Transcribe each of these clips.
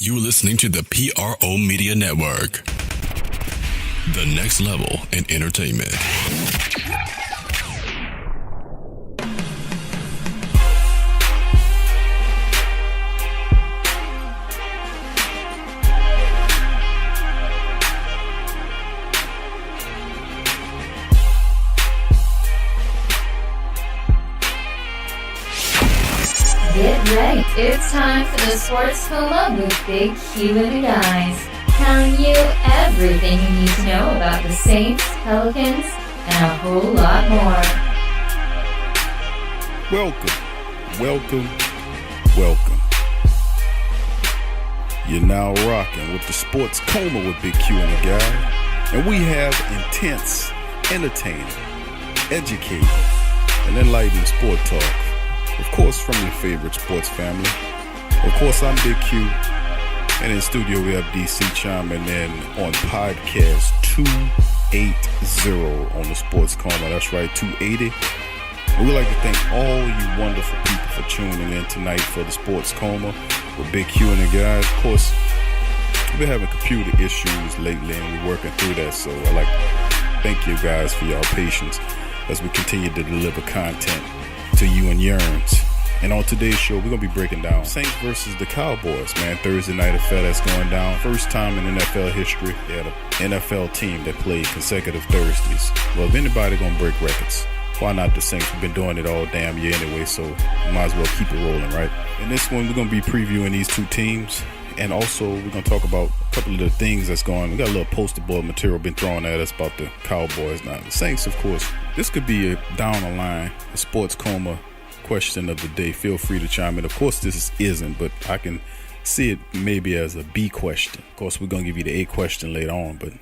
You're listening to the PRO Media Network. The next level in entertainment. Get ready. It's time for the Sports Coma with Big Q and the guys. Telling you everything you need to know about the Saints, Pelicans, and a whole lot more. Welcome. You're now rocking with the Sports Coma with Big Q and the guys. And we have intense, entertaining, educating, and enlightening sport talk. Of course, from your favorite sports family. Of course, I'm Big Q. And in studio, we have DC chiming in on podcast 280 on the Sports Coma. That's right, 280. And we'd like to thank all you wonderful people for tuning in tonight for the Sports Coma with Big Q and the guys. Of course, we've been having computer issues lately, and we're working through that. So I'd like to thank you guys for your patience as we continue to deliver content to you and yearns. And on today's show, we're going to be breaking down Saints versus the Cowboys, man. Thursday night affair that's going down. First time in NFL history, they had an NFL team that played consecutive Thursdays. Well, if anybody going to break records, why not the Saints? We've been doing it all damn year anyway, so we might as well keep it rolling, right? In this one, we're going to be previewing these two teams. And also, we're going to talk about a couple of the things that's going on. We got a little poster board material been thrown at us about the Cowboys. Now, the Saints, of course, this could be a down the line, a Sports Coma question of the day. Feel free to chime in. Of course, this isn't, but I can see it maybe as a B question. Of course, we're going to give you the A question later on, but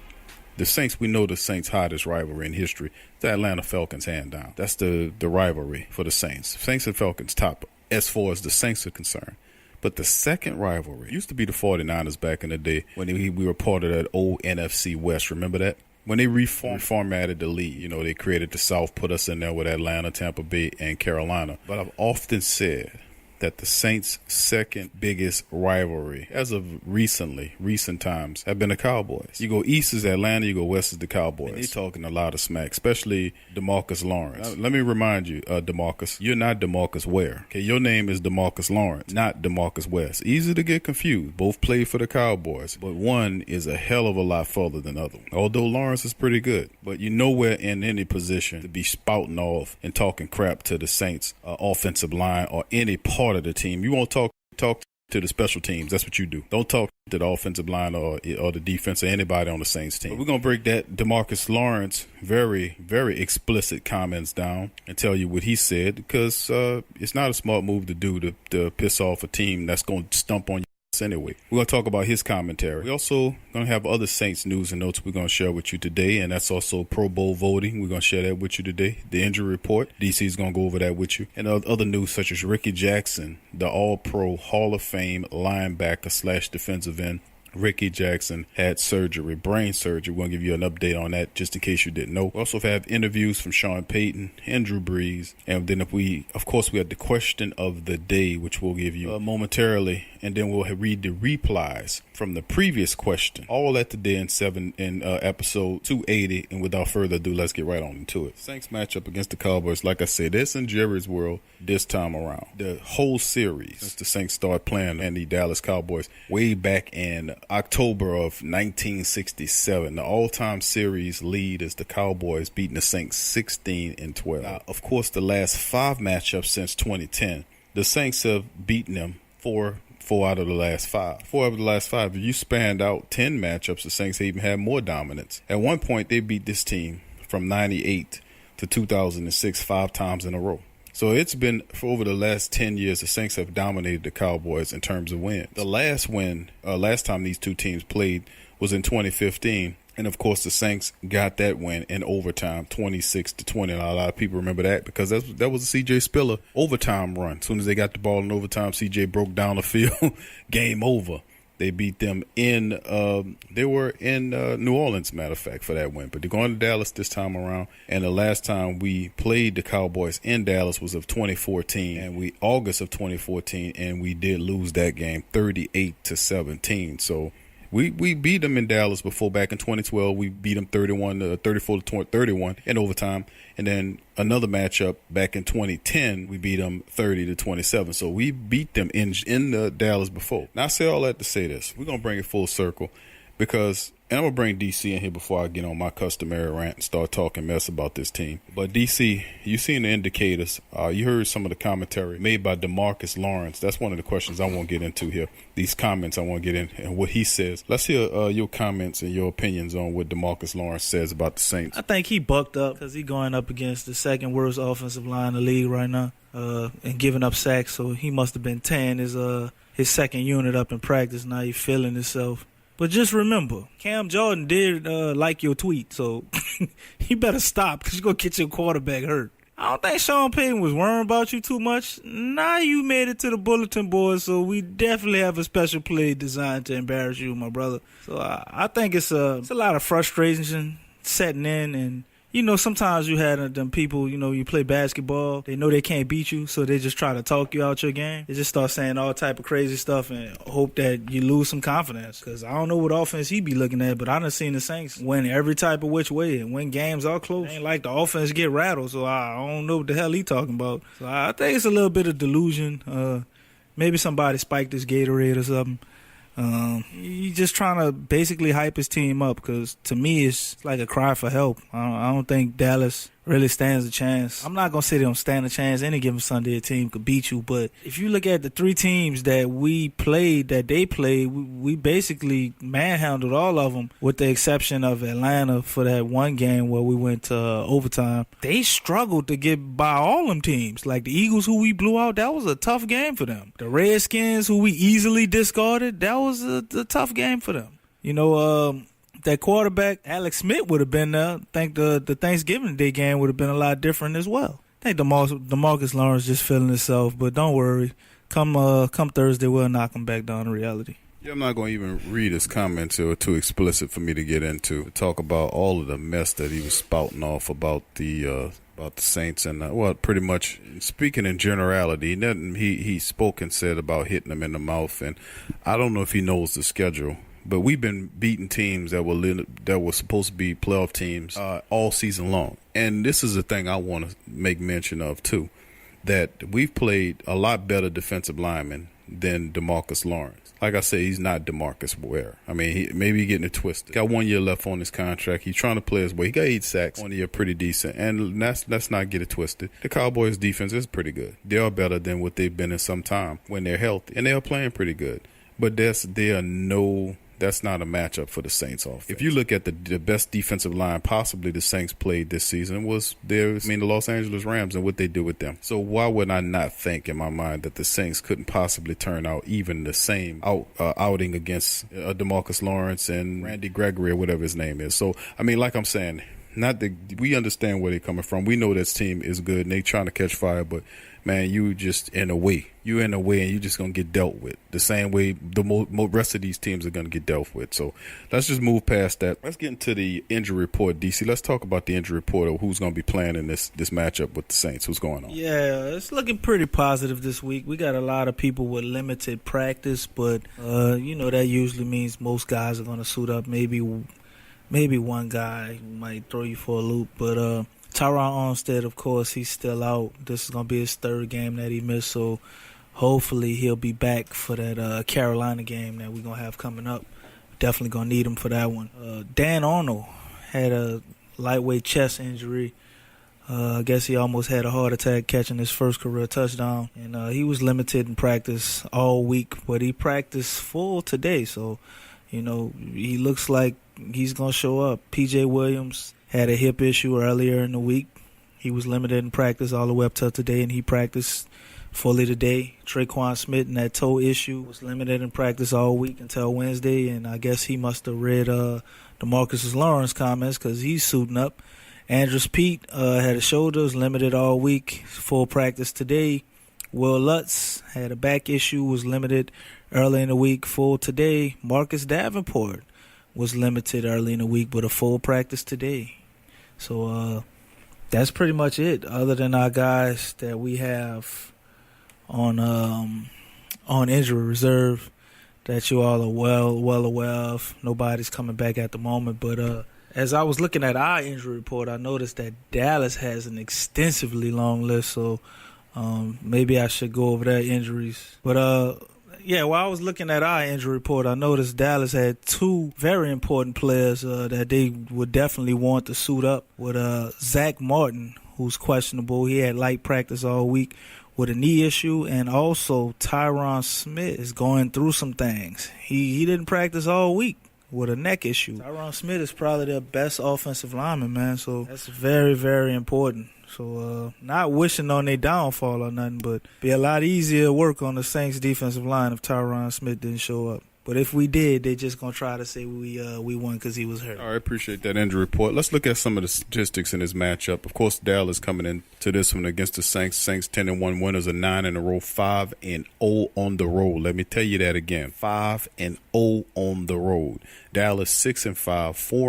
the Saints, we know the Saints' hottest rivalry in history, the Atlanta Falcons, hand down. That's the rivalry for the Saints. Saints and Falcons top as far as the Saints are concerned. But the second rivalry used to be the 49ers back in the day when we were part of that old NFC West. Remember that? When they reformatted the league, you know, they created the South, put us in there with Atlanta, Tampa Bay, and Carolina. But I've often said that the Saints' second biggest rivalry, as of recent times, have been the Cowboys. You go east is Atlanta, you go west is the Cowboys. And they talking a lot of smack, especially DeMarcus Lawrence. Now, let me remind you, DeMarcus, you're not DeMarcus Ware. Okay, your name is DeMarcus Lawrence, not DeMarcus West. Easy to get confused. Both played for the Cowboys, but one is a hell of a lot further than the other. Although Lawrence is pretty good, but you're nowhere in any position to be spouting off and talking crap to the Saints offensive line or any part of the team. You won't talk to the special teams. That's what you do. Don't talk to the offensive line or the defense or anybody on the Saints team. But we're going to break that DeMarcus Lawrence very, very explicit comments down and tell you what he said, because it's not a smart move to do to piss off a team that's going to stump on you anyway. We're going to talk about his commentary. We also going to have other Saints news and notes we're going to share with you today, and that's also Pro Bowl voting. We're going to share that with you today. The injury report, DC is going to go over that with you, and other news such as Ricky Jackson, the All-Pro Hall of Fame linebacker / defensive end. Ricky Jackson had surgery, brain surgery. We're going to give you an update on that just in case you didn't know. We also have interviews from Sean Payton and Drew Brees. And then of course, we have the question of the day, which we'll give you momentarily. And then we'll read the replies from the previous question. All at today in episode 280. And without further ado, let's get right on into it. Saints matchup against the Cowboys. Like I said, it's in Jerry's world this time around. The whole series since the Saints started playing and the Dallas Cowboys way back in October of 1967. The all-time series lead is the Cowboys beating the Saints 16-12. Now, of course, the last 5 matchups since 2010, the Saints have beaten them four out of the last 5. 4 out of the last 5. If you spanned out 10 matchups, the Saints even had more dominance. At one point, they beat this team from 98 to 2006 5 times in a row. So it's been, for over the last 10 years, the Saints have dominated the Cowboys in terms of wins. The last win, last time these two teams played was in 2015. And, of course, the Saints got that win in overtime, 26-20. Now, a lot of people remember that because that was a C.J. Spiller overtime run. As soon as they got the ball in overtime, C.J. broke down the field. Game over. They beat them in, they were in New Orleans, matter of fact, for that win. But they're going to Dallas this time around. And the last time we played the Cowboys in Dallas was of 2014, and August of 2014, and we did lose that game 38-17. So we beat them in Dallas before. Back in 2012, we beat them 34-31 in overtime. And then another matchup back in 2010, we beat them 30-27. So we beat them in the Dallas before. Now I say all that to say this: we're gonna bring it full circle, because. And I'm going to bring DC in here before I get on my customary rant and start talking mess about this team. But DC, you seen the indicators. You heard some of the commentary made by DeMarcus Lawrence. That's one of the questions I want to get into here. These comments I want to get in and what he says. Let's hear your comments and your opinions on what DeMarcus Lawrence says about the Saints. I think he bucked up because he's going up against the second worst offensive line in the league right now and giving up sacks. So he must have been tearing his second unit up in practice. Now he's feeling himself. But just remember, Cam Jordan did like your tweet, so he better stop because you're going to get your quarterback hurt. I don't think Sean Payton was worrying about you too much. Now you made it to the bulletin board, so we definitely have a special play designed to embarrass you, my brother. So I think it's a lot of frustration setting in, and you know, sometimes you had them people, you know, you play basketball, they know they can't beat you, so they just try to talk you out your game. They just start saying all type of crazy stuff and hope that you lose some confidence. Because I don't know what offense he be looking at, but I done seen the Saints win every type of which way and win games all close. It ain't like the offense get rattled, so I don't know what the hell he talking about. So I think it's a little bit of delusion. Maybe somebody spiked his Gatorade or something. He's just trying to basically hype his team up, because to me it's like a cry for help. I don't think Dallas really stands a chance. I'm not going to say they don't stand a chance. Any given Sunday a team could beat you, but if you look at the three teams that we played, that they played, we basically manhandled all of them with the exception of Atlanta for that one game where we went to overtime. They struggled to get by all them teams. Like the Eagles, who we blew out, that was a tough game for them. The Redskins, who we easily discarded, that was a tough game for them. You know, that quarterback, Alex Smith, would have been there. I think the Thanksgiving Day game would have been a lot different as well. I think DeMarcus Lawrence just feeling himself, but don't worry. Come Thursday, we'll knock him back down to reality. Yeah, I'm not going to even read his comments. They were too explicit for me to get into. To talk about all of the mess that he was spouting off about the Saints and, well, pretty much speaking in generality. He spoke and said about hitting them in the mouth, and I don't know if he knows the schedule. But we've been beating teams that were supposed to be playoff teams all season long. And this is the thing I want to make mention of, too, that we've played a lot better defensive linemen than DeMarcus Lawrence. Like I say, he's not DeMarcus Ware. I mean, maybe he's getting it twisted. Got 1 year left on his contract. He's trying to play his way. He got 8 sacks on the year, pretty decent. And let's not get it twisted. The Cowboys' defense is pretty good. They are better than what they've been in some time when they're healthy. And they are playing pretty good. But that's not a matchup for the Saints offense. If you look at the best defensive line possibly the Saints played this season was the Los Angeles Rams and what they did with them. So why would I not think in my mind that the Saints couldn't possibly turn out even the same outing against DeMarcus Lawrence and Randy Gregory or whatever his name is? So, I mean, like I'm saying, not that we understand where they're coming from. We know this team is good and they're trying to catch fire, but man, you just in a way. You're in a way and you're just going to get dealt with the same way the rest of these teams are going to get dealt with. So let's just move past that. Let's get into the injury report, DC. Let's talk about the injury report of who's going to be playing in this matchup with the Saints. What's going on? Yeah, it's looking pretty positive this week. We got a lot of people with limited practice, but, that usually means most guys are going to suit up. Maybe one guy might throw you for a loop, but Tyron Armstead, of course, he's still out. This is going to be his third game that he missed, so hopefully he'll be back for that Carolina game that we're going to have coming up. Definitely going to need him for that one. Dan Arnold had a lightweight chest injury. I guess he almost had a heart attack catching his first career touchdown. And he was limited in practice all week, but he practiced full today, so, he looks like he's going to show up. P.J. Williams had a hip issue earlier in the week. He was limited in practice all the way up till today, and he practiced fully today. Traquan Smith and that toe issue was limited in practice all week until Wednesday, and I guess he must have read DeMarcus Lawrence comments because he's suiting up. Andrus Peat had a shoulder, was limited all week, full practice today. Will Lutz had a back issue, was limited early in the week. Full today, Marcus Davenport was limited early in the week, but a full practice today. So that's pretty much it. Other than our guys that we have on injury reserve that you all are well aware of. Nobody's coming back at the moment, but as I was looking at our injury report, I noticed that Dallas has an extensively long list, so maybe I should go over their injuries. But while I was looking at our injury report, I noticed Dallas had two very important players that they would definitely want to suit up with. Zach Martin, who's questionable. He had light practice all week with a knee issue, and also Tyron Smith is going through some things. He didn't practice all week with a neck issue. Tyron Smith is probably their best offensive lineman, man, so that's very, very important. So not wishing on their downfall or nothing, but be a lot easier to work on the Saints defensive line if Tyron Smith didn't show up. But if we did, they just going to try to say we won because he was hurt. All right, appreciate that injury report. Let's look at some of the statistics in this matchup. Of course, Dallas coming into this one against the Saints. Saints 10-1 winners of 9 in a row, 5-0 on the road. Let me tell you that again, 5-0 on the road. Dallas 6-5,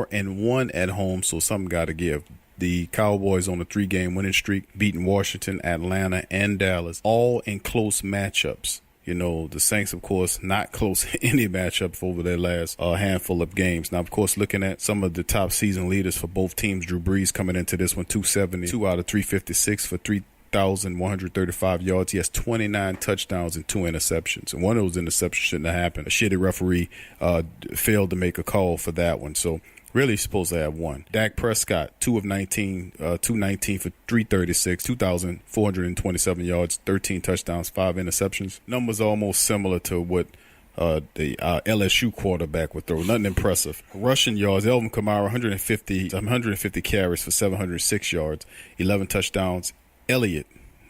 4-1 at home, so something got to give. The Cowboys on a 3-game winning streak, beating Washington, Atlanta, and Dallas, all in close matchups. You know, the Saints, of course, not close any matchup over their last handful of games. Now, of course, looking at some of the top season leaders for both teams, Drew Brees coming into this one, 272 out of 356 for 3,135 yards. He has 29 touchdowns and 2 interceptions. And one of those interceptions shouldn't have happened. A shitty referee failed to make a call for that one. So really supposed to have one. Dak Prescott, 219 for 336, 2,427 13 13 touchdowns, 5 interceptions. Numbers almost similar to what the LSU quarterback would throw. Nothing impressive. Rushing yards, Elvin Kamara, 150 carries for 706 yards, 11 touchdowns.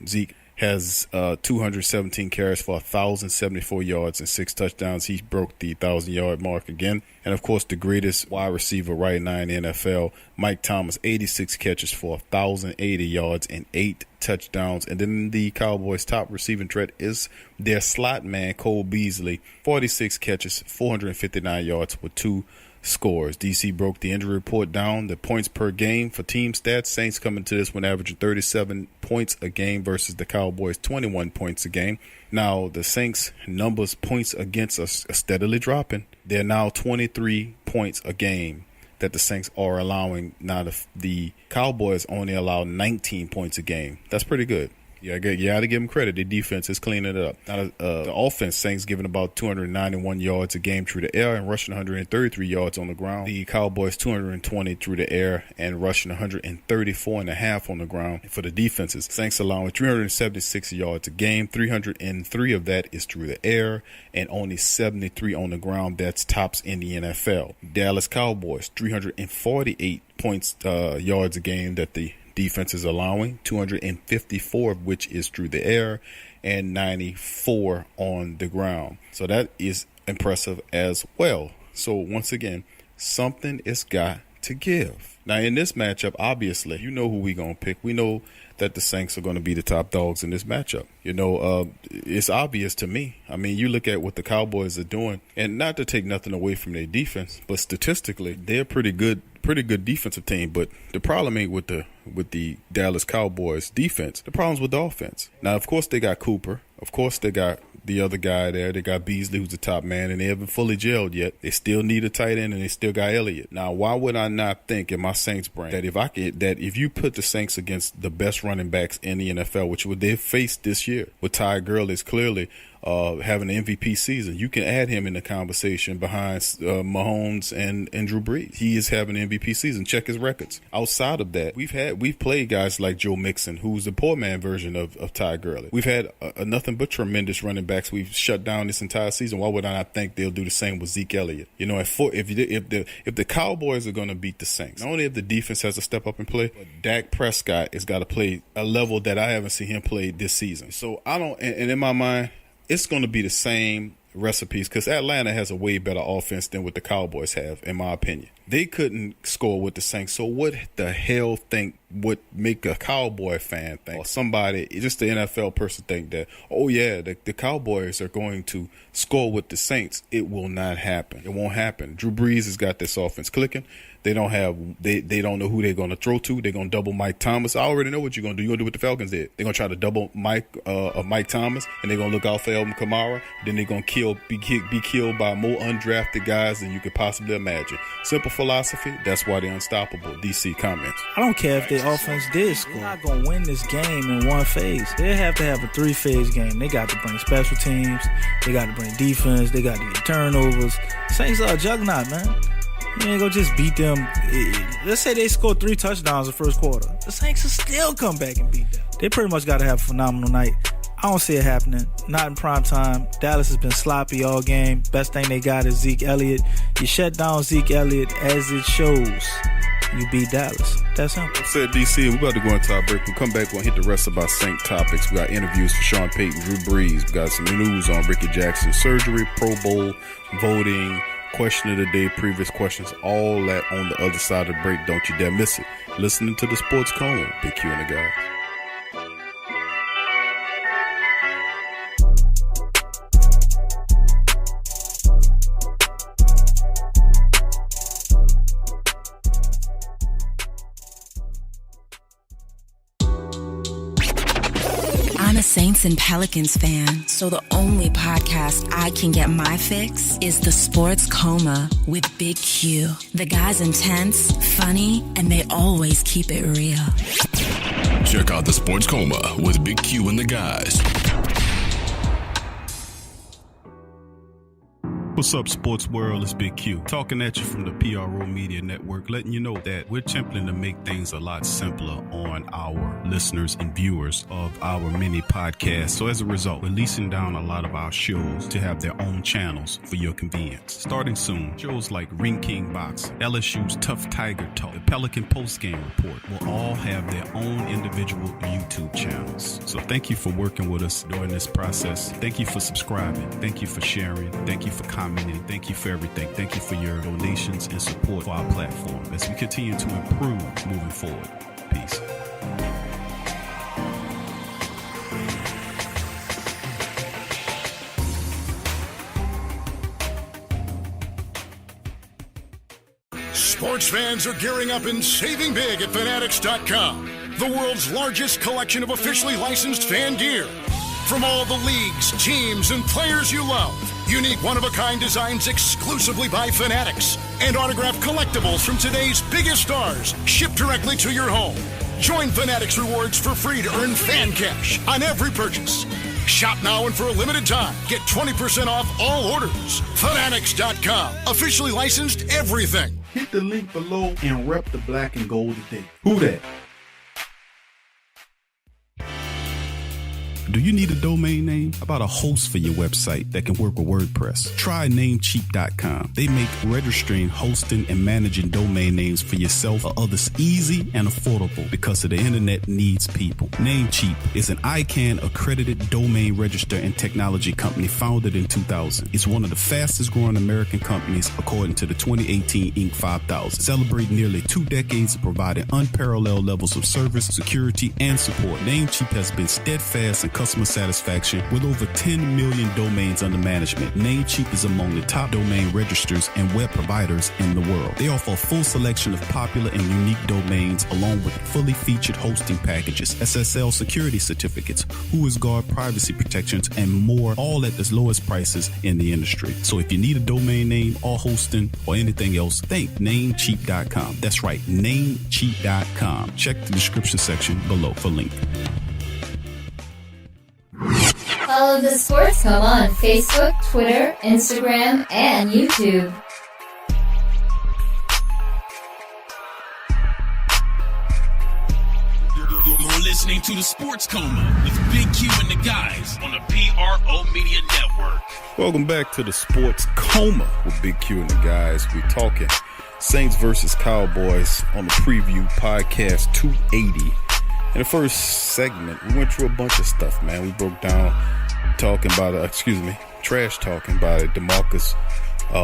Zeke has 217 carries for 1,074 yards and 6 touchdowns. He broke the 1,000-yard mark again. And, of course, the greatest wide receiver right now in the NFL, Mike Thomas, 86 catches for 1,080 yards and 8 touchdowns. And then the Cowboys' top receiving threat is their slot man, Cole Beasley, 46 catches, 459 yards with 2 scores. DC broke the injury report down. The points per game for team stats, Saints coming to this one averaging 37 points a game versus the Cowboys 21 points a game. Now the Saints numbers points against us are steadily dropping. They're now 23 points a game that the Saints are allowing. Now the Cowboys only allow 19 points a game. That's pretty good. You got to give them credit. The defense is cleaning it up. Now, the offense, Saints giving about 291 yards a game through the air and rushing 133 yards on the ground. The Cowboys 220 through the air and rushing 134.5 on the ground. For the defenses, Saints allowing 376 yards a game. 303 of that is through the air and only 73 on the ground. That's tops in the NFL. Dallas Cowboys 348 points yards a game that the defense is allowing, 254 of which is through the air and 94 on the ground. So that is impressive as well. So once again, something is got to give. Now in this matchup, obviously, you know who we're going to pick. We know that the Saints are going to be the top dogs in this matchup. You know, it's obvious to me. I mean, you look at what the Cowboys are doing, and not to take nothing away from their defense, but statistically, they're a pretty good defensive team. But the problem ain't with the Dallas Cowboys defense. The problem's with the offense. Now, of course, they got Cooper. Of course, they got the other guy there. They got Beasley, who's the top man, and they haven't fully gelled yet. They still need a tight end, and they still got Elliott. Now, why would I not think in my Saints brain that if you put the Saints against the best running backs in the NFL, which would they faced this year, with Ty Gurley is clearly having an MVP season, you can add him in the conversation behind Mahomes and Drew Brees. He is having an MVP season. Check his records. Outside of that, we've played guys like Joe Mixon, who's the poor man version of Ty Gurley. We've had nothing but tremendous running backs. We've shut down this entire season. Why would I not think they'll do the same with Zeke Elliott? You know, if the Cowboys are going to beat the Saints, not only if the defense has to step up and play, but Dak Prescott has got to play a level that I haven't seen him play this season. So I don't, and in my mind, it's going to be the same recipes because Atlanta has a way better offense than what the Cowboys have, in my opinion. They couldn't score with the Saints, so what the hell think would make a Cowboy fan think, or somebody, just the NFL person think that, oh yeah, the Cowboys are going to score with the Saints. It will not happen. It won't happen. Drew Brees has got this offense clicking. They don't know who they're going to throw to. They're going to double Mike Thomas. I already know what you're going to do. You're going to do what the Falcons did. They're going to try to double Mike Thomas, and they're going to look out for Alvin Kamara. Then they're going to be killed by more undrafted guys than you could possibly imagine. Simple philosophy. That's why they're unstoppable. DC comments. I don't care if their offense did score. They're not going to win this game in one phase. They have to have a 3-phase game. They got to bring special teams. They got to bring defense. They got to get turnovers. Saints are a juggernaut, man. You ain't gonna just beat them. Let's say they scored 3 touchdowns in the first quarter. The Saints will still come back and beat them. They pretty much got to have a phenomenal night. I don't see it happening. Not in prime time. Dallas has been sloppy all game. Best thing they got is Zeke Elliott. You shut down Zeke Elliott as it shows. You beat Dallas. That's simple. Said DC, we're about to go into our break. We'll come back. We'll hit the rest of our Saint topics. We got interviews for Sean Payton, Drew Brees. We got some news on Ricky Jackson's surgery, Pro Bowl, voting, question of the day, previous questions, all that on the other side of the break. Don't you dare miss it. Listening to the Sports Coma, Big Q and the guys. I'm a Saints and Pelicans fan, so the only podcast I can get my fix is the Sports Coma with Big Q. The guy's intense, funny, and they always keep it real. Check out the Sports Coma with Big Q and the guys. What's up, sports world? It's Big Q talking at you from the PRO Media Network, letting you know that we're attempting to make things a lot simpler on our listeners and viewers of our mini podcast. So as a result, we're leasing down a lot of our shows to have their own channels for your convenience. Starting soon, shows like Ring King Boxing, LSU's Tough Tiger Talk, the Pelican Postgame Report will all have their own individual YouTube channels. So thank you for working with us during this process. Thank you for subscribing. Thank you for sharing. Thank you for commenting. Thank you for everything. Thank you for your donations and support for our platform as we continue to improve moving forward. Peace. Sports fans are gearing up and saving big at Fanatics.com, the world's largest collection of officially licensed fan gear. From all the leagues, teams, and players you love, unique one-of-a-kind designs exclusively by Fanatics, and autographed collectibles from today's biggest stars shipped directly to your home. Join Fanatics Rewards for free to earn fan cash on every purchase. Shop now and for a limited time, get 20% off all orders. Fanatics.com, officially licensed everything. Hit the link below and rep the black and gold today. Who that? Do you need a domain name? How about a host for your website that can work with WordPress? Try Namecheap.com. They make registering, hosting, and managing domain names for yourself or others easy and affordable because the internet needs people. Namecheap is an ICANN accredited domain register and technology company founded in 2000. It's one of the fastest growing American companies according to the 2018 Inc. 5000. Celebrating nearly 2 decades of providing unparalleled levels of service, security, and support. Namecheap has been steadfast in customer satisfaction with over 10 million domains under management. Namecheap is among the top domain registers and web providers in the world. They offer a full selection of popular and unique domains along with fully featured hosting packages, SSL security certificates, WhoisGuard privacy protections, and more, all at the lowest prices in the industry. So if you need a domain name or hosting or anything else, think Namecheap.com. That's right, Namecheap.com. Check the description section below for link. Follow the Sports Coma on Facebook, Twitter, Instagram, and YouTube. You're listening to the Sports Coma with Big Q and the guys on the PRO Media Network. Welcome back to the Sports Coma with Big Q and the guys. We're talking Saints versus Cowboys on the preview podcast 280. In the first segment, we went through a bunch of stuff, man. We broke down trash talking by DeMarcus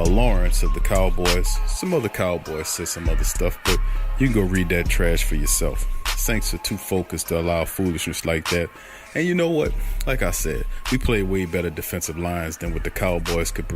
Lawrence of the Cowboys. Some other Cowboys said some other stuff, but you can go read that trash for yourself. Saints are too focused to allow foolishness like that. And you know what? Like I said, we play way better defensive lines than what the Cowboys could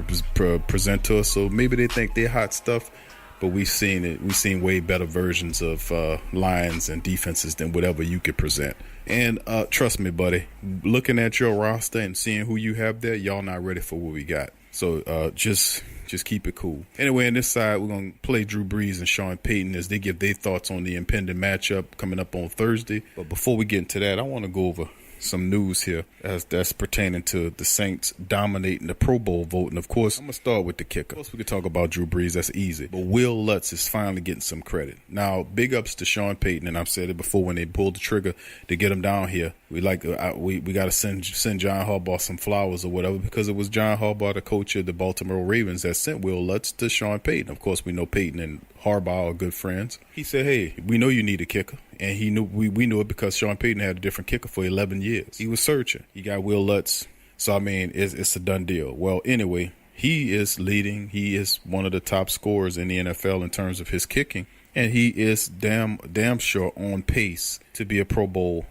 present to us. So maybe they think they're hot stuff, but we've seen it. We've seen way better versions of lines and defenses than whatever you could present. And trust me, buddy, looking at your roster and seeing who you have there, y'all not ready for what we got. So just keep it cool. Anyway, on this side, we're going to play Drew Brees and Sean Payton as they give their thoughts on the impending matchup coming up on Thursday. But before we get into that, I want to go over some news here that's pertaining to the Saints dominating the Pro Bowl vote. And of course, I'm going to start with the kicker. Of course, we could talk about Drew Brees. That's easy. But Will Lutz is finally getting some credit. Now, big ups to Sean Payton, and I've said it before when they pulled the trigger to get him down here. We got to send John Harbaugh some flowers or whatever, because it was John Harbaugh, the coach of the Baltimore Ravens, that sent Will Lutz to Sean Payton. Of course, we know Payton and Harbaugh are good friends. He said, hey, we know you need a kicker. And he knew we knew it because Sean Payton had a different kicker for 11 years. He was searching. He got Will Lutz. So, I mean, it's a done deal. Well, anyway, he is leading. He is one of the top scorers in the NFL in terms of his kicking. And he is damn sure on pace to be a Pro Bowl.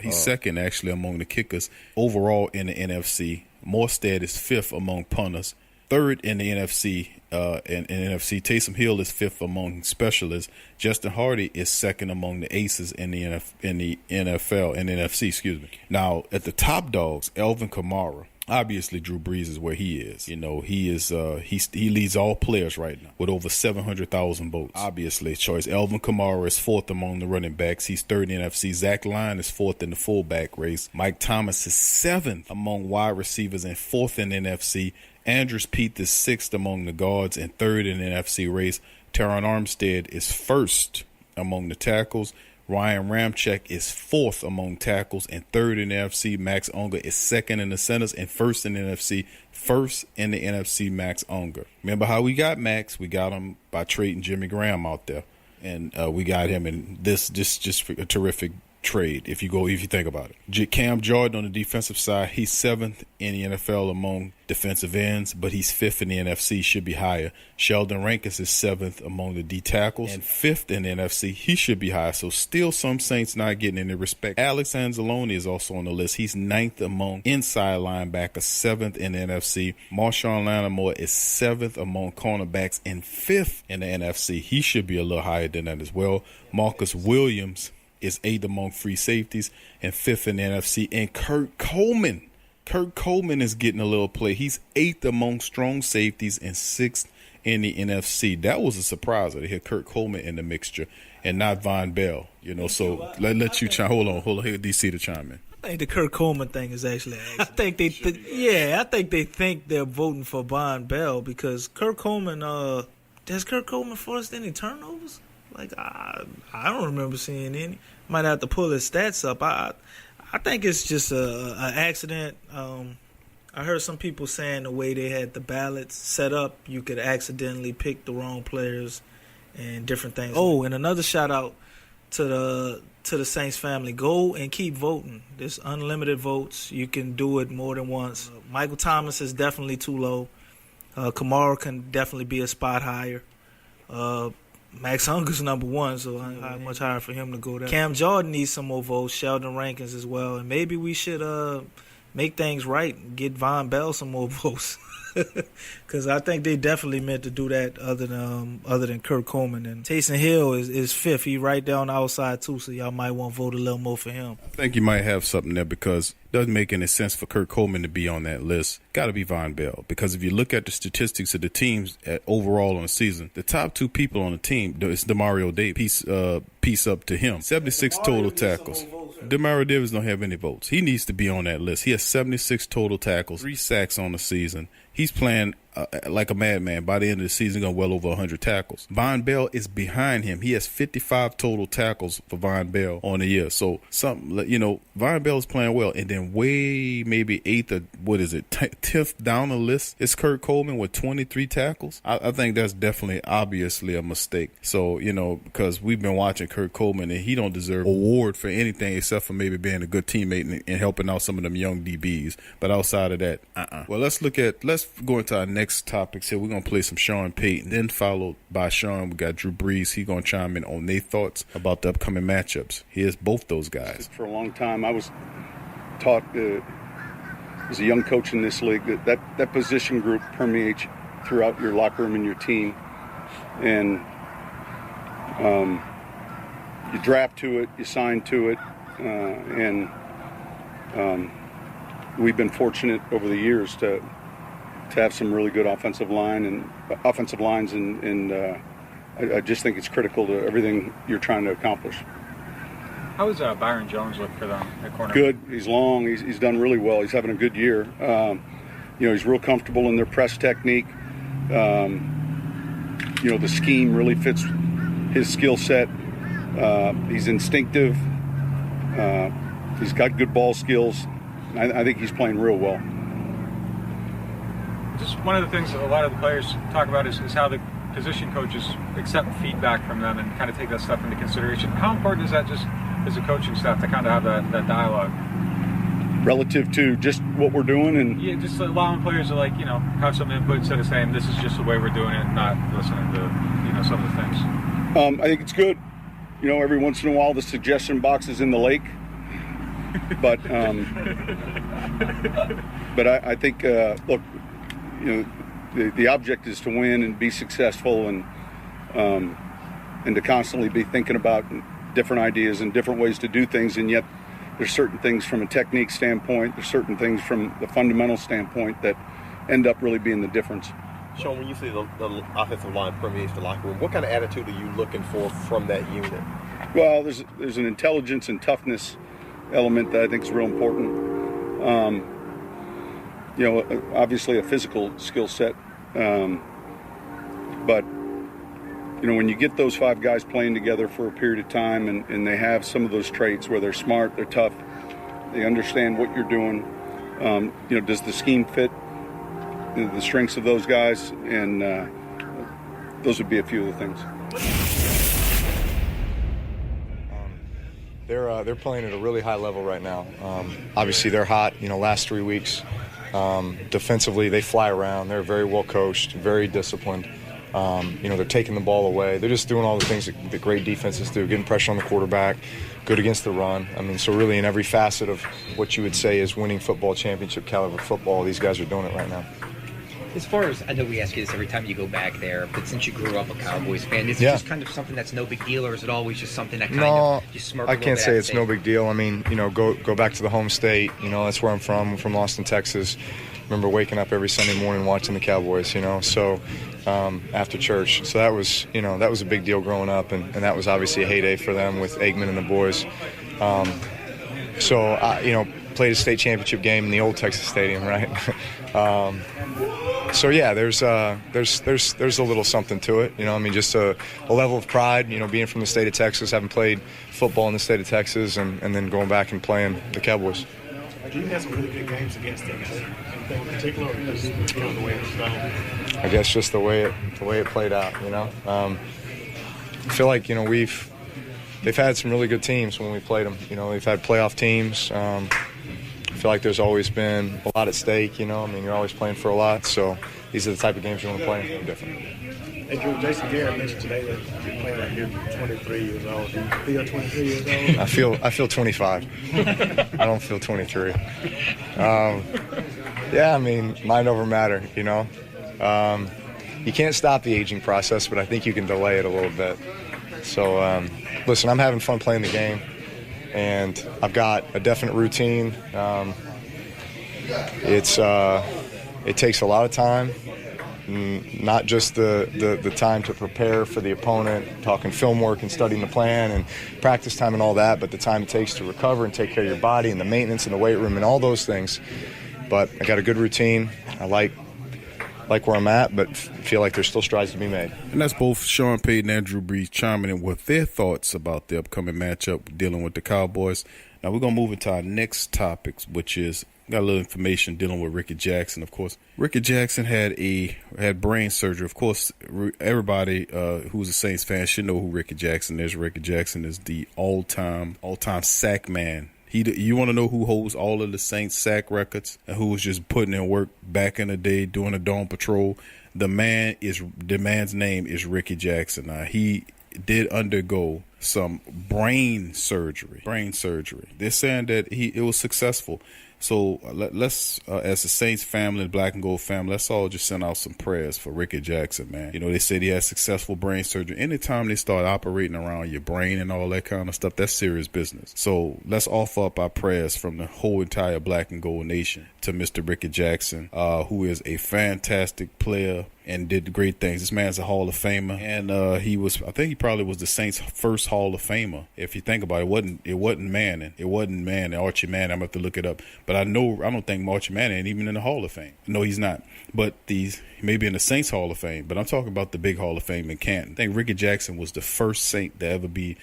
He's second, actually, among the kickers overall in the NFC. Morstead is fifth among punters. Third in the NFC. In NFC, Taysom Hill is fifth among specialists. Justin Hardy is second among the aces in the NFC. Excuse me. Now, at the top dogs, Alvin Kamara. Obviously, Drew Brees is where he is. You know, he leads all players right now with over 700,000 votes. Obviously, choice. Alvin Kamara is fourth among the running backs. He's third in the NFC. Zach Lyon is fourth in the fullback race. Mike Thomas is seventh among wide receivers and fourth in the NFC. Andrews Peat is sixth among the guards and third in the NFC race. Teron Armstead is first among the tackles. Ryan Ramczyk is fourth among tackles and third in the NFC. Max Unger is second in the centers and first in the NFC. First in the NFC, Max Unger. Remember how we got Max? We got him by trading Jimmy Graham out there. And we got him in this just a terrific trade if you think about it. Cam Jordan on the defensive side, he's seventh in the NFL among defensive ends, but he's fifth in the NFC, should be higher. Sheldon Rankins is seventh among the D tackles and fifth in the NFC. He should be higher. So still some Saints not getting any respect. Alex Anzalone is also on the list. He's ninth among inside linebackers, seventh in the NFC. Marshawn Lattimore is seventh among cornerbacks and fifth in the NFC. He should be a little higher than that as well. Marcus Williams is eighth among free safeties and fifth in the NFC. And Kurt Coleman is getting a little play. He's eighth among strong safeties and sixth in the NFC. That was a surprise to hear Kurt Coleman in the mixture and not Von Bell. You know, so let you chime. Hold on. Here, DC to chime in. I think the Kurt Coleman thing is actually. I think they think they're voting for Von Bell because Kurt Coleman. Has Kurt Coleman forced any turnovers? Like I don't remember seeing any. Might have to pull his stats up. I think it's just an accident. I heard some people saying the way they had the ballots set up, you could accidentally pick the wrong players and different things. Oh, and another shout out to the Saints family. Go and keep voting. There's unlimited votes. You can do it more than once. Michael Thomas is definitely too low. Kamara can definitely be a spot higher. Max Unger's number one, so much higher for him to go there. Cam Jordan needs some more votes. Sheldon Rankins as well. And maybe we should make things right and get Von Bell some more votes. Because I think they definitely meant to do that other than Kurt Coleman. And Taysom Hill is fifth. He right down the outside, too, so y'all might want to vote a little more for him. I think you might have something there because it doesn't make any sense for Kurt Coleman to be on that list. Got to be Von Bell because if you look at the statistics of the teams overall on the season, the top two people on the team is Demario Davis. Piece up to him. 76 total tackles. Demario Davis don't have any votes. He needs to be on that list. He has 76 total tackles, 3 sacks on the season. He's playing like a madman. By the end of the season, going well over 100 tackles. Von Bell is behind him. He has 55 total tackles for Von Bell on the year. So, Von Bell is playing well. And then way maybe 8th or 10th down the list is Kurt Coleman with 23 tackles. I think that's definitely, obviously, a mistake. So, because we've been watching Kurt Coleman and he don't deserve an award for anything except for maybe being a good teammate and helping out some of them young DBs. But outside of that, Well, let's go into our next next topics here. We're going to play some Sean Payton, then followed by Sean, we got Drew Brees. He's going to chime in on their thoughts about the upcoming matchups. Here's both those guys. For a long time, I was taught as a young coach in this league that position group permeates throughout your locker room and your team. And you draft to it, you sign to it, and we've been fortunate over the years to have some really good offensive lines, and I just think it's critical to everything you're trying to accomplish. How does Byron Jones look for them at corner? Good. He's long. He's done really well. He's having a good year. He's real comfortable in their press technique. The scheme really fits his skill set. He's instinctive. He's got good ball skills. I think he's playing real well. Just one of the things that a lot of the players talk about is how the position coaches accept feedback from them and kind of take that stuff into consideration. How important is that just as a coaching staff to kind of have that dialogue? Relative to just what we're doing? And yeah, just allowing players to have some input instead of saying this is just the way we're doing it, not listening to some of the things. I think it's good. Every once in a while the suggestion box is in the lake. But I think look, the object is to win and be successful, and to constantly be thinking about different ideas and different ways to do things. And yet there's certain things from a technique standpoint, there's certain things from the fundamental standpoint that end up really being the difference. Sean, when you say the offensive line permeates the locker room, what kind of attitude are you looking for from that unit? Well, there's an intelligence and toughness element that I think is real important. Obviously a physical skill set, but when you get those five guys playing together for a period of time and they have some of those traits where they're smart, they're tough, they understand what you're doing, does the scheme fit the strengths of those guys? And those would be a few of the things. They're playing at a really high level right now. Obviously, they're hot. Last 3 weeks, defensively they fly around. They're very well coached, very disciplined. They're taking the ball away. They're just doing all the things that great defenses do, getting pressure on the quarterback, good against the run. So really in every facet of what you would say is winning football, championship caliber football, these guys are doing it right now. As far as, I know we ask you this every time you go back there, but since you grew up a Cowboys fan, is it just kind of something that's no big deal, or is it always just something that kind of you smirk a little bit? I can't say it's no big deal. Go back to the home state. That's where I'm from. I'm from Austin, Texas. Remember waking up every Sunday morning watching the Cowboys, after church. So that was a big deal growing up, and that was obviously a heyday for them with Aikman and the boys. Played a state championship game in the old Texas Stadium, right? There's a little something to it, just a level of pride, being from the state of Texas, having played football in the state of Texas, and then going back and playing the Cowboys. You had some really good games against them. Anything in particular, or just the way it was done? I guess just the way it played out. I feel like they've had some really good teams when we played them. They've had playoff teams. I feel like there's always been a lot at stake. You're always playing for a lot. So these are the type of games you want to play. They're different. Hey, Drew, Jason Garrett mentioned today that you're playing like you're 23 years old. Do you feel 23 years old? I feel 25. I don't feel 23. Mind over matter, you can't stop the aging process, but I think you can delay it a little bit. So, listen, I'm having fun playing the game, and I've got a definite routine. It takes a lot of time. Not just the time to prepare for the opponent, talking film work and studying the plan and practice time and all that, but the time it takes to recover and take care of your body and the maintenance in the weight room and all those things. But I got a good routine. I like where I'm at, but feel like there's still strides to be made. And that's both Sean Payton and Drew Brees chiming in with their thoughts about the upcoming matchup dealing with the Cowboys. Now we're going to move into our next topics, which is got a little information dealing with Rickey Jackson. Of course, Rickey Jackson had brain surgery. Of course, everybody who's a Saints fan should know who Rickey Jackson is. Rickey Jackson is the all-time sack man. You want to know who holds all of the Saints sack records and who was just putting in work back in the day doing a dawn patrol? The man's name is Ricky Jackson. Now, he did undergo some brain surgery. They're saying that it was successful. So let's, as the Saints family, the Black and Gold family, let's all just send out some prayers for Ricky Jackson, man. You know, they said he had successful brain surgery. Anytime they start operating around your brain and all that kind of stuff, that's serious business. So let's offer up our prayers from the whole entire Black and Gold nation to Mr. Ricky Jackson, who is a fantastic player and did great things. This man's a Hall of Famer, and I think he probably was the Saints' first Hall of Famer. If you think about it, it wasn't Manning. Archie Manning. I'm going to have to look it up. But I don't think Archie Manning ain't even in the Hall of Fame. No, he's not. But maybe in the Saints Hall of Fame. But I'm talking about the big Hall of Fame in Canton. I think Ricky Jackson was the first Saint to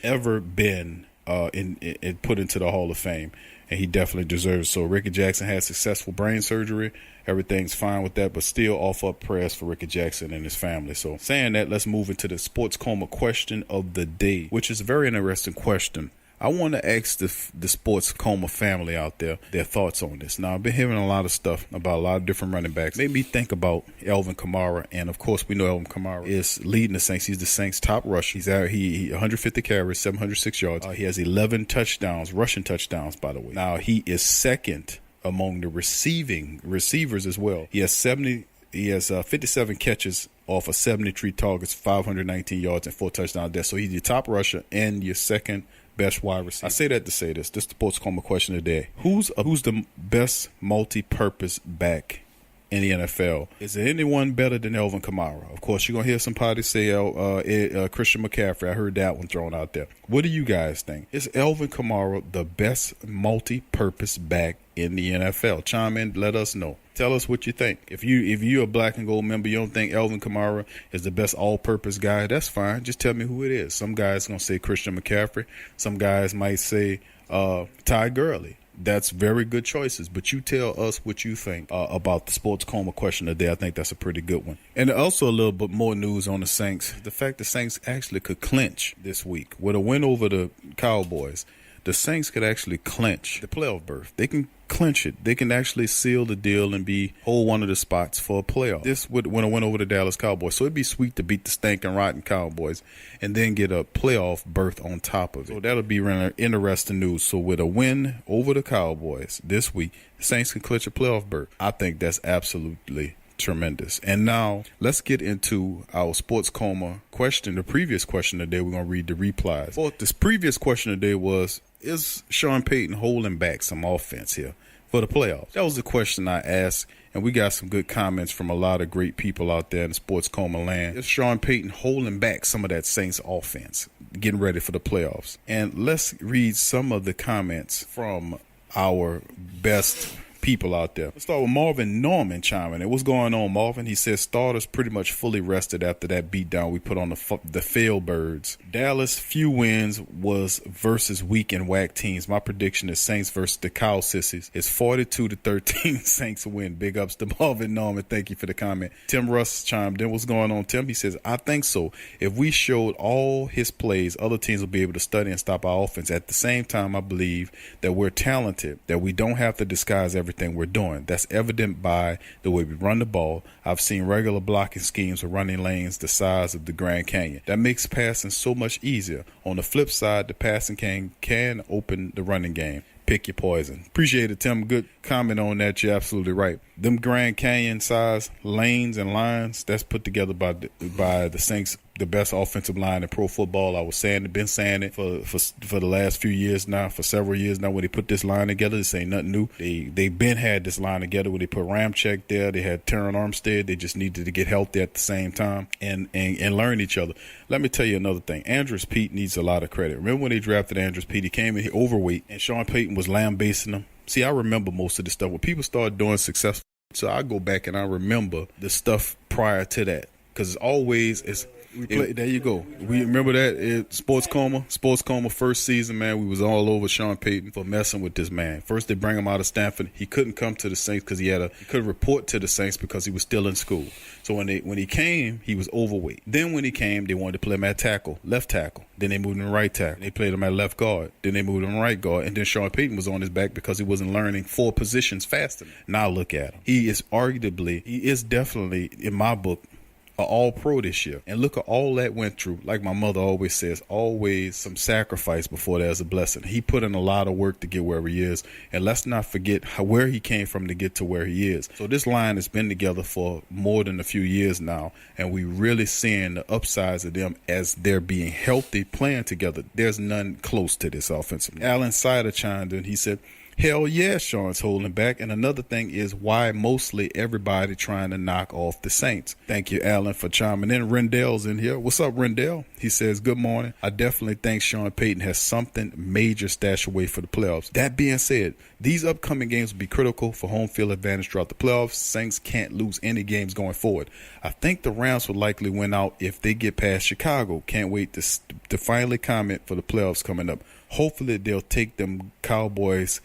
ever been put into the Hall of Fame. And he definitely deserves it. So Ricky Jackson had successful brain surgery. Everything's fine with that, but still offer up prayers for Ricky Jackson and his family. So saying that, let's move into the Sports Coma question of the day, which is a very interesting question. I want to ask the Sports Coma family out there their thoughts on this. Now, I've been hearing a lot of stuff about a lot of different running backs. Made me think about Alvin Kamara, and of course, we know Alvin Kamara is leading the Saints. He's the Saints' top rusher. He's out. He 150 carries, 706 yards. He has 11 touchdowns, rushing touchdowns, by the way. Now, he is second among the receivers as well. He has 57 catches off of 73 targets, 519 yards, and 4 touchdowns there. So he's your top rusher and your second best wide receiver. I say that to say this. This is the Sports Coma question of the day. Who's the best multi-purpose back in the NFL? Is there anyone better than Alvin Kamara? Of course, you're going to hear somebody say Christian McCaffrey. I heard that one thrown out there. What do you guys think? Is Alvin Kamara the best multi-purpose back in the NFL? Chime in, let us know. Tell us what you think. If you're a Black and Gold member, you don't think Alvin Kamara is the best all-purpose guy, that's fine. Just tell me who it is. Some guys going to say Christian McCaffrey. Some guys might say Ty Gurley. That's very good choices, but you tell us what you think about the Sports Coma question of the day. I think that's a pretty good one. And also a little bit more news on the Saints. The fact the Saints actually could clinch this week. With a win over the Cowboys, the Saints could actually clinch the playoff berth. They can clinch it. They can actually seal the deal and hold one of the spots for a playoff. This would win a win over the Dallas Cowboys. So it'd be sweet to beat the stinking rotten Cowboys and then get a playoff berth on top of it. So that'll be interesting news. So with a win over the Cowboys this week, the Saints can clinch a playoff berth. I think that's absolutely tremendous. And now let's get into our Sports Coma question. The previous question of the day, we're going to read the replies. Well, this previous question of the day was, is Sean Payton holding back some offense here for the playoffs? That was the question I asked, and we got some good comments from a lot of great people out there in the Sports Coma land. Is Sean Payton holding back some of that Saints offense, getting ready for the playoffs? And let's read some of the comments from our best people out there. Let's start with Marvin Norman chiming in. What's going on, Marvin? He says starters pretty much fully rested after that beatdown we put on the Failbirds. Dallas, few wins was versus weak and whack teams. My prediction is Saints versus the Cow Sissies is 42-13 Saints win. Big ups to Marvin Norman. Thank you for the comment. Tim Russ chimed in. What's going on, Tim? He says, I think so. If we showed all his plays, other teams will be able to study and stop our offense. At the same time, I believe that we're talented, that we don't have to disguise everything we're doing. That's evident by the way we run the ball. I've seen regular blocking schemes with running lanes the size of the Grand Canyon. That makes passing so much easier. On the flip side, the passing can open the running game. Pick your poison. Appreciate it, Tim. Good comment on that. You're absolutely right. Them Grand Canyon size lanes and lines, that's put together by the Saints, the best offensive line in pro football. I was been saying it for the last few years now, for several years now, when they put this line together. This ain't nothing new. They been had this line together where they put Ramczyk there. They had Terron Armstead. They just needed to get healthy at the same time and learn each other. Let me tell you another thing. Andrus Peat needs a lot of credit. Remember when they drafted Andrus Peat? He came in overweight, and Sean Payton was lambasting him. See, I remember most of the stuff. When people started doing successful, so I go back and I remember the stuff prior to that. Because There you go. We remember that Sports Coma first season, man. We was all over Sean Payton for messing with this man. First they bring him out of Stanford. He couldn't come to the Saints because he couldn't report to the Saints because he was still in school. So when he came, he was overweight. Then when he came, they wanted to play him at left tackle. Then they moved him to right tackle. They played him at left guard. Then they moved him to right guard. And then Sean Payton was on his back because he wasn't learning 4 positions fast enough. Now look at him. He is definitely, in my book, an all-pro this year. And look at all that went through. Like my mother always says, always some sacrifice before there's a blessing. He put in a lot of work to get where he is. And let's not forget where he came from to get to where he is. So this line has been together for more than a few years now. And we really seeing the upsides of them as they're being healthy, playing together. There's none close to this offensive. Alan Sider chimed in. He said, hell yeah, Sean's holding back. And another thing is why mostly everybody trying to knock off the Saints. Thank you, Alan, for chiming in. Rendell's in here. What's up, Rendell? He says, good morning. I definitely think Sean Payton has something major stashed away for the playoffs. That being said, these upcoming games will be critical for home field advantage throughout the playoffs. Saints can't lose any games going forward. I think the Rams will likely win out if they get past Chicago. Can't wait to finally comment for the playoffs coming up. Hopefully they'll take them Cowboys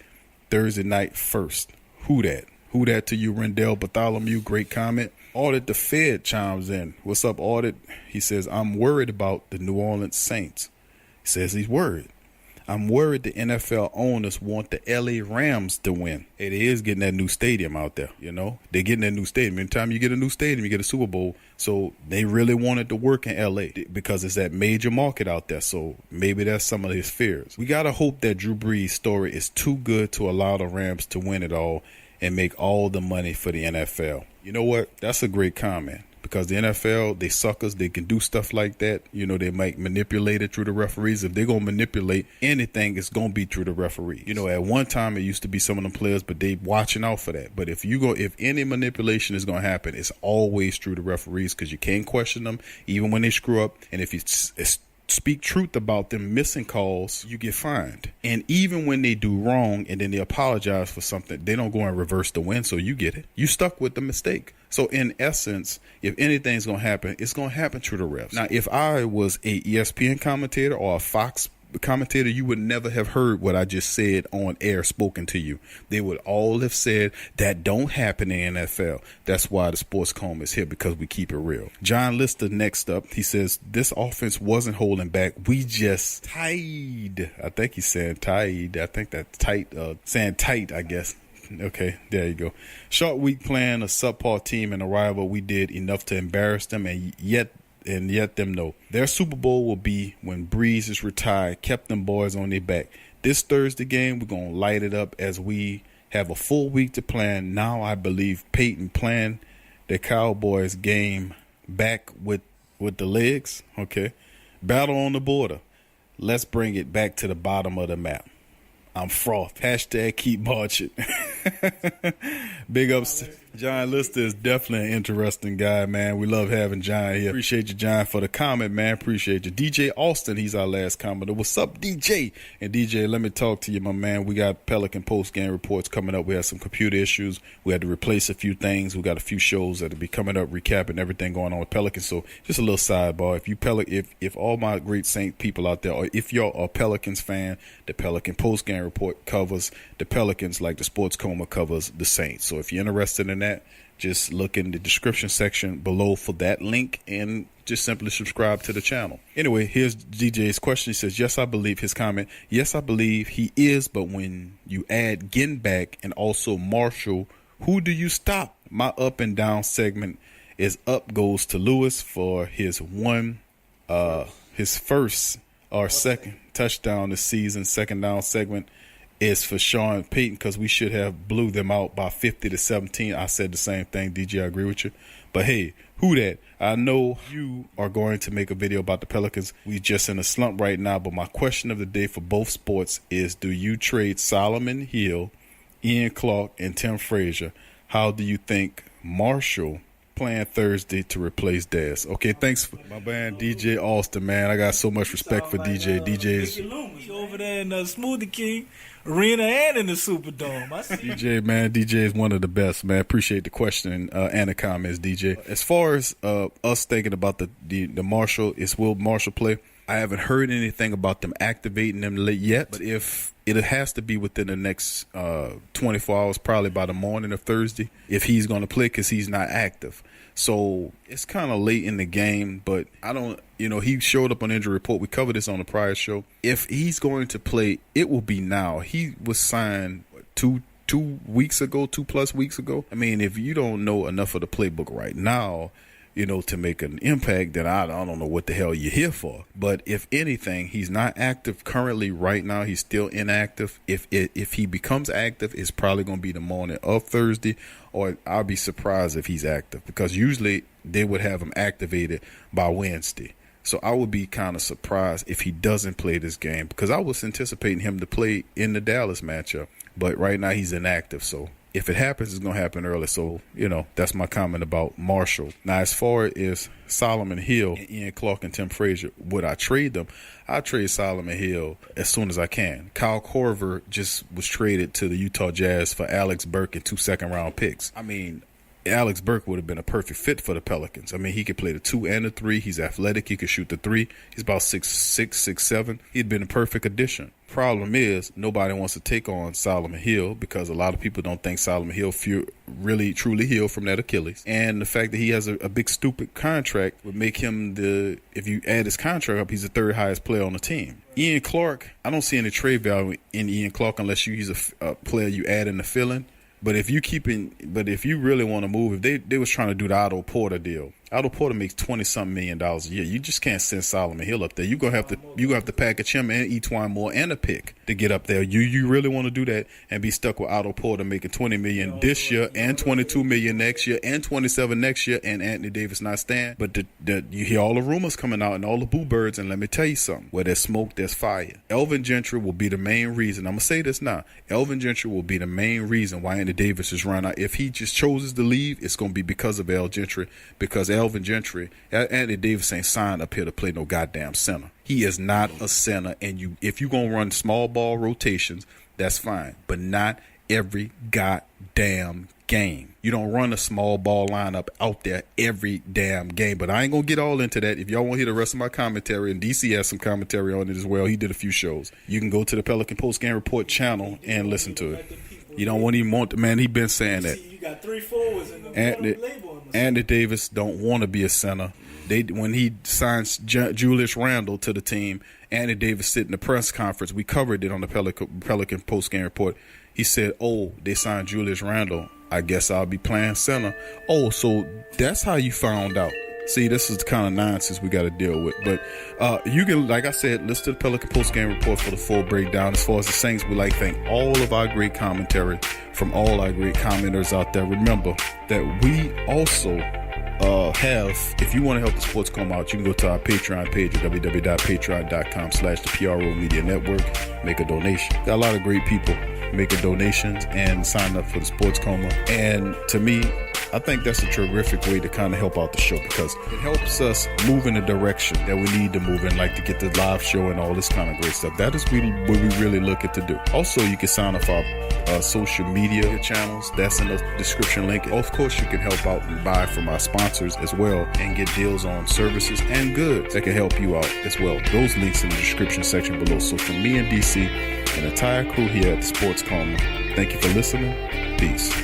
Thursday night first. Who that? Who that to you, Rendell Bartholomew? Great comment. Audit the Fed chimes in. What's up, Audit? He says, I'm worried about the New Orleans Saints. He says he's worried. I'm worried the NFL owners want the LA Rams to win. It is getting that new stadium out there, you know. They're getting that new stadium. Anytime you get a new stadium, you get a Super Bowl. So they really wanted to work in LA because it's that major market out there. So maybe that's some of his fears. We got to hope that Drew Brees' story is too good to allow the Rams to win it all and make all the money for the NFL. You know what? That's a great comment. Because the NFL, they suckers, they can do stuff like that. You know, they might manipulate it through the referees. If they're going to manipulate anything, it's going to be through the referee. You know, at one time it used to be some of them players, but they watching out for that. But if any manipulation is going to happen, it's always through the referees because you can't question them even when they screw up. And if you speak truth about them missing calls, you get fined. And even when they do wrong and then they apologize for something, they don't go and reverse the win, so you get it. You stuck with the mistake. So in essence, if anything's going to happen, it's going to happen through the refs. Now, if I was a ESPN commentator or a Fox commentator, you would never have heard what I just said on air spoken to you. They would all have said that don't happen in the NFL. That's why the Sports Coma is here, because we keep it real. John Lister next up, he says, this offense wasn't holding back. We just tied. I think he's saying tied. I think that's tight. Saying tight, I guess. Okay, there you go. Short week playing a subpar team and a rival. We did enough to embarrass them and yet them know. Their Super Bowl will be when Brees is retired, kept them boys on their back. This Thursday game, we're going to light it up as we have a full week to plan. Now I believe Peyton planned the Cowboys game back with the legs. Okay. Battle on the border. Let's bring it back to the bottom of the map. I'm frothed. Hashtag keep marching. Big ups. John Lister is definitely an interesting guy, man. We love having John here. Appreciate you, John, for the comment, man. Appreciate you. DJ Austin, he's our last commenter. What's up, DJ? And DJ, let me talk to you, my man. We got Pelican post-game reports coming up. We had some computer issues. We had to replace a few things. We got a few shows that will be coming up, recapping everything going on with Pelican. So just a little sidebar. If all my great Saint people out there, or if you're a Pelicans fan, the Pelican post-game report covers the Pelicans like the Sports Coma covers the Saints. So if you're interested in that, just look in the description section below for that link and just simply subscribe to the channel. Anyway, here's DJ's question. He says, yes, I believe his comment. Yes, I believe he is, but when you add Ginback and also Marshall, who do you stop? My up and down segment is up goes to Lewis for his first or second touchdown this season. Second down segment is for Sean Payton because we should have blew them out by 50-17. I said the same thing, DJ. I agree with you. But hey, who that? I know you are going to make a video about the Pelicans. We just in a slump right now. But my question of the day for both sports is, do you trade Solomon Hill, Ian Clark, and Tim Frazier? How do you think Marshall playing Thursday to replace Dez. Okay, thanks for my man DJ Austin, man. I got so much respect for DJ. DJ's over there in the Smoothie King Arena and in the Superdome. I see. DJ, man. DJ is one of the best, man. Appreciate the question and the comments, DJ. As far as us thinking about the Marshall, will Marshall play? I haven't heard anything about them activating them yet, but if it has to be within the next 24 hours, probably by the morning of Thursday, if he's going to play, because he's not active. So it's kind of late in the game, but I don't, he showed up on injury report. We covered this on the prior show. If he's going to play, it will be now. He was signed 2 plus weeks ago. I mean, if you don't know enough of the playbook right now, to make an impact, then I don't know what the hell you're here for. But if anything, he's not active currently right now. He's still inactive. If he becomes active, it's probably going to be the morning of Thursday, or I'll be surprised if he's active, because usually they would have him activated by Wednesday. So I would be kind of surprised if he doesn't play this game, because I was anticipating him to play in the Dallas matchup. But right now he's inactive, so if it happens, it's going to happen early. So, that's my comment about Marshall. Now, as far as Solomon Hill, Ian Clark, and Tim Frazier, would I trade them? I trade Solomon Hill as soon as I can. Kyle Korver just was traded to the Utah Jazz for Alex Burke and 2 second-round picks. I mean, Alex Burke would have been a perfect fit for the Pelicans. I mean, he could play the 2 and the 3. He's athletic. He could shoot the 3. He's about 6'6", 6'7". He'd been a perfect addition. Problem is, nobody wants to take on Solomon Hill, because a lot of people don't think Solomon Hill really truly healed from that Achilles. And the fact that he has a big stupid contract would make him if you add his contract up, he's the 3rd highest player on the team. Ian Clark, I don't see any trade value in Ian Clark unless he's a player you add in the fill-in. But if you really want to move, if they was trying to do the Otto Porter deal, Otto Porter makes $20-something million a year. You just can't send Solomon Hill up there. You're gonna have to package him and E'Twaun Moore and a pick to get up there. You really want to do that and be stuck with Otto Porter making $20 million this year and $22 million next year and $27 next year, and Anthony Davis not staying. But you hear all the rumors coming out and all the boo birds, and let me tell you something: where there's smoke, there's fire. Elvin Gentry will be the main reason. I'm gonna say this now: Elvin Gentry will be the main reason why Anthony Davis is running out. If he just chooses to leave, it's gonna be because of Elvin Gentry, because Elvin Gentry, Anthony Davis ain't signed up here to play no goddamn center. He is not a center, and if you're going to run small ball rotations, that's fine, but not every goddamn game. You don't run a small ball lineup out there every damn game. But I ain't going to get all into that. If y'all want to hear the rest of my commentary, and DC has some commentary on it as well, he did a few shows, you can go to the Pelican Post Game Report channel and listen to it. You don't even want the man. He been saying that. You got 3 forwards in the Anthony Davis don't want to be a center. When he signs Julius Randle to the team, Anthony Davis said in the press conference, we covered it on the Pelican Post Game Report. He said, "Oh, they signed Julius Randle. I guess I'll be playing center." Oh, so that's how you found out. See, this is the kind of nonsense we got to deal with. But you can, like I said, listen to the Pelican Post Game Report for the full breakdown. As far as the Saints, we'd like to thank all of our great commentary from all our great commenters out there. Remember that we also if you want to help the sports come out, you can go to our Patreon page at www.patreon.com/the PRO Media Network. Make a donation. Got a lot of great people making donations and sign up for the Sports Coma. And to me, I think that's a terrific way to kind of help out the show, because it helps us move in the direction that we need to move in, like to get the live show and all this kind of great stuff. That is really what we really looking to do. Also, you can sign up our social media channels. That's in the description link. Of course, you can help out and buy from our sponsors as well and get deals on services and goods that can help you out as well. Those links in the description section below. So from me and DC and the entire crew here at the Sports Coma, thank you for listening. Peace.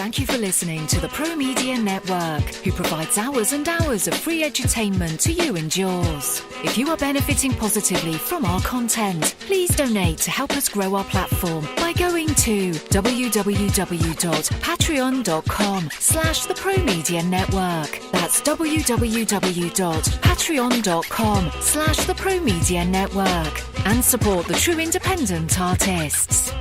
Thank you for listening to the Pro Media Network, who provides hours and hours of free edutainment to you and yours. If you are benefiting positively from our content, please donate to help us grow our platform by going to www.patreon.com/the Pro Media Network. That's www.patreon.com/the Pro Media Network, and support the true independent artists.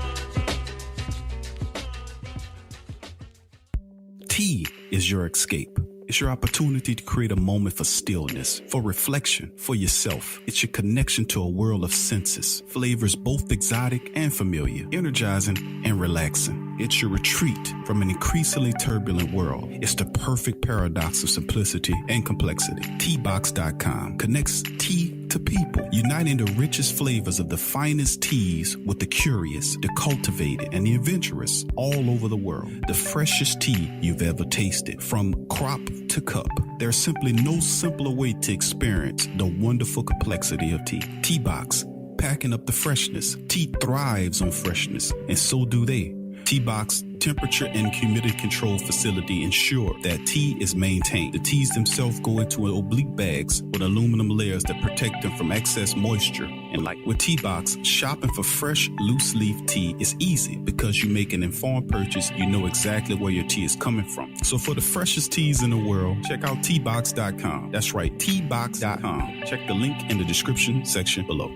Tea is your escape. It's your opportunity to create a moment for stillness, for reflection, for yourself. It's your connection to a world of senses, flavors both exotic and familiar, energizing and relaxing. It's your retreat from an increasingly turbulent world. It's the perfect paradox of simplicity and complexity. Teabox.com connects tea to people, uniting the richest flavors of the finest teas with the curious, the cultivated, and the adventurous all over the world. The freshest tea you've ever tasted, from crop to cup. There's simply no simpler way to experience the wonderful complexity of tea. Teabox, packing up the freshness. Tea thrives on freshness, and so do they. Teabox temperature and humidity control facility ensure that tea is maintained. The teas themselves go into oblique bags with aluminum layers that protect them from excess moisture and light. With Teabox, shopping for fresh, loose leaf tea is easy because you make an informed purchase. You know exactly where your tea is coming from. So for the freshest teas in the world, check out Teabox.com. That's right, Teabox.com. Check the link in the description section below.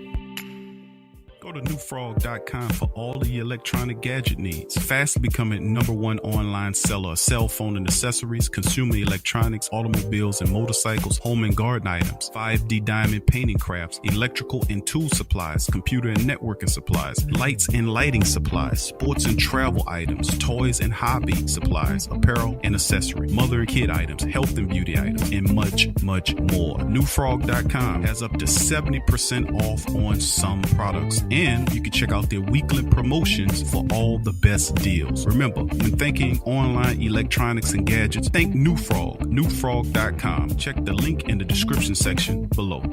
Go to newfrog.com for all of your electronic gadget needs. Fast becoming #1 online seller of cell phone and accessories, consumer electronics, automobiles and motorcycles, home and garden items, 5D diamond painting crafts, electrical and tool supplies, computer and networking supplies, lights and lighting supplies, sports and travel items, toys and hobby supplies, apparel and accessory, mother and kid items, health and beauty items, and much, much more. Newfrog.com has up to 70% off on some products. And you can check out their weekly promotions for all the best deals. Remember, when thinking online electronics and gadgets, think Newfrog. Newfrog.com. Check the link in the description section below.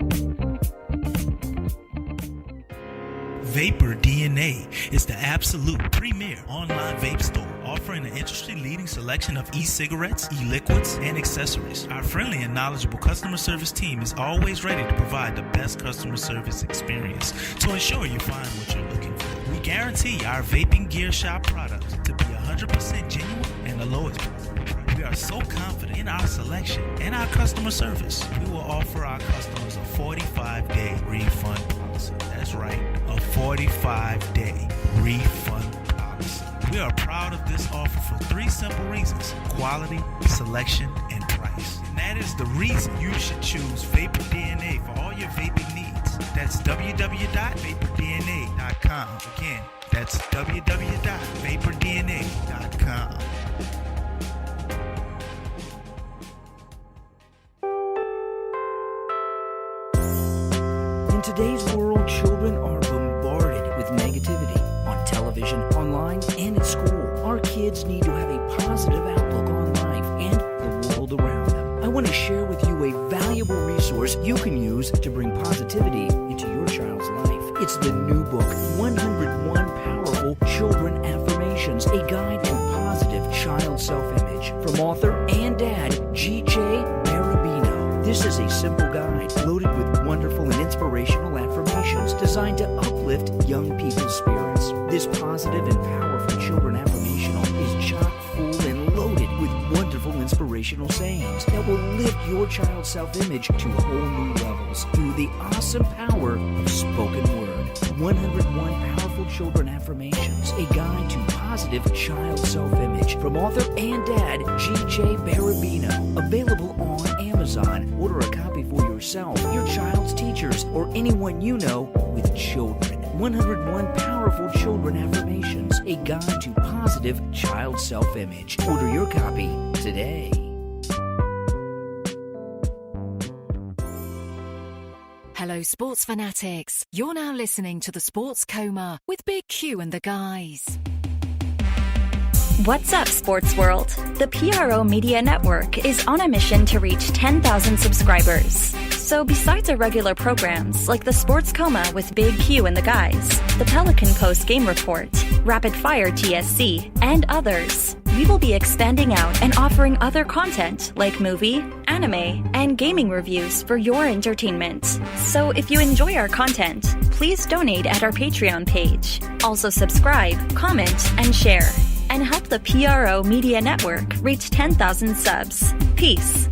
Vapor DNA is the absolute premier online vape store, offering an industry-leading selection of e-cigarettes, e-liquids, and accessories. Our friendly and knowledgeable customer service team is always ready to provide the best customer service experience to ensure you find what you're looking for. We guarantee our vaping gear shop products to be 100% genuine and the lowest price. We are so confident in our selection and our customer service. We will offer our customers a 45-day refund policy. That's right, a 45-day refund policy. We are proud of this offer for 3 simple reasons: quality, selection, and price. And that is the reason you should choose Vapor DNA for all your vaping needs. That's www.vapordna.com. Again, that's www.vapordna.com. In today's world, children are bombarded with negativity on television, online, and at school. Our kids need to have a positive outlook on life and the world around them. I want to share with you a valuable resource you can use to bring positivity into your child's life. It's the new book, 101 Powerful Children Affirmations, a guide to positive child self-image, from author and dad, G.J. Barabino. This is a simple guide loaded with wonderful and inspirational affirmations designed to uplift young people's spirits. This positive and powerful children affirmational is chock full and loaded with wonderful inspirational sayings that will lift your child's self-image to whole new levels through the awesome power of spoken word. 101 Powerful Children Affirmations, a guide to positive child self-image, from author and dad G.J. Barabino. Available on Amazon. Order a copy for yourself, your child's teachers, or anyone you know with children. 101 Powerful Children Affirmations, a guide to positive child self-image. Order your copy today. Hello, sports fanatics. You're now listening to the Sports Coma with Big Q and the guys. What's up, sports world? The PRO Media Network is on a mission to reach 10,000 subscribers. So besides our regular programs like the Sports Coma with Big Q and the guys, the Pelican Post Game Report, Rapid Fire TSC, and others, we will be expanding out and offering other content like movie, anime, and gaming reviews for your entertainment. So if you enjoy our content, please donate at our Patreon page. Also subscribe, comment, and share. And help the PRO Media Network reach 10,000 subs. Peace.